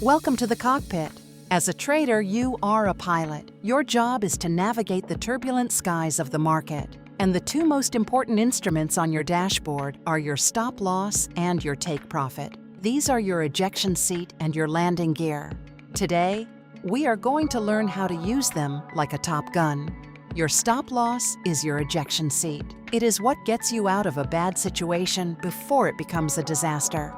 Welcome to the cockpit. As a trader, you are a pilot. Your job is to navigate the turbulent skies of the market. And the two most important instruments on your dashboard are your stop loss and your take profit. These are your ejection seat and your landing gear. Today, we are going to learn how to use them like a Top Gun. Your stop loss is your ejection seat. It is what gets you out of a bad situation before it becomes a disaster.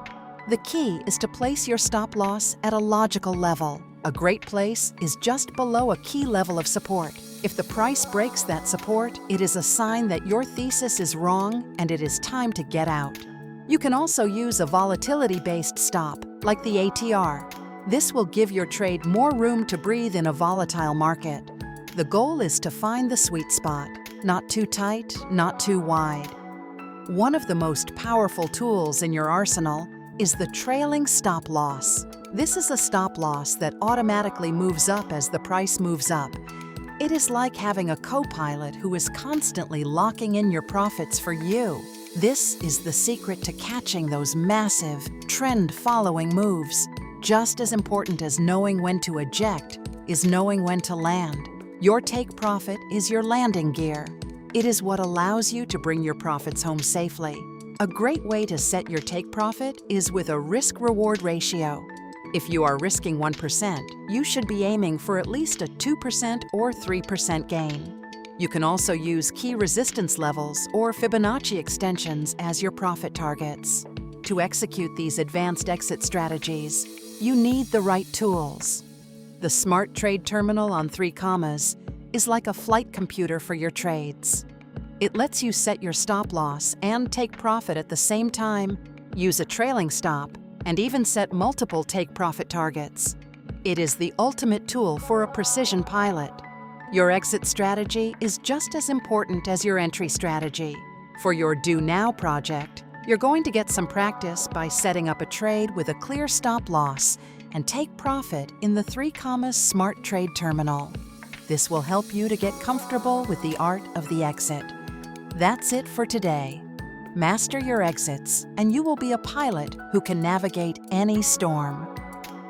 The key is to place your stop loss at a logical level. A great place is just below a key level of support. If the price breaks that support, it is a sign that your thesis is wrong and it is time to get out. You can also use a volatility-based stop, like the ATR. This will give your trade more room to breathe in a volatile market. The goal is to find the sweet spot, not too tight, not too wide. One of the most powerful tools in your arsenal is the trailing stop loss. This is a stop loss that automatically moves up as the price moves up. It is like having a co-pilot who is constantly locking in your profits for you. This is the secret to catching those massive, trend-following moves. Just as important as knowing when to eject is knowing when to land. Your take profit is your landing gear. It is what allows you to bring your profits home safely. A great way to set your take profit is with a risk-reward ratio. If you are risking 1%, you should be aiming for at least a 2% or 3% gain. You can also use key resistance levels or Fibonacci extensions as your profit targets. To execute these advanced exit strategies, you need the right tools. The Smart Trade Terminal on 3 commas is like a flight computer for your trades. It lets you set your stop loss and take profit at the same time, use a trailing stop, and even set multiple take profit targets. It is the ultimate tool for a precision pilot. Your exit strategy is just as important as your entry strategy. For your Do Now project, you're going to get some practice by setting up a trade with a clear stop loss and take profit in the 3 commas Smart Trade Terminal. This will help you to get comfortable with the art of the exit. That's it for today. Master your exits, and you will be a pilot who can navigate any storm.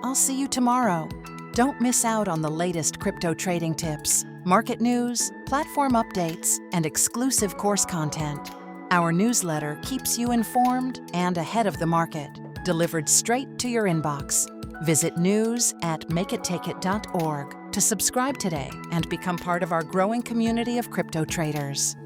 I'll see you tomorrow. Don't miss out on the latest crypto trading tips, market news, platform updates, and exclusive course content. Our newsletter keeps you informed and ahead of the market, delivered straight to your inbox. Visit news@makeittakeit.org to subscribe today and become part of our growing community of crypto traders.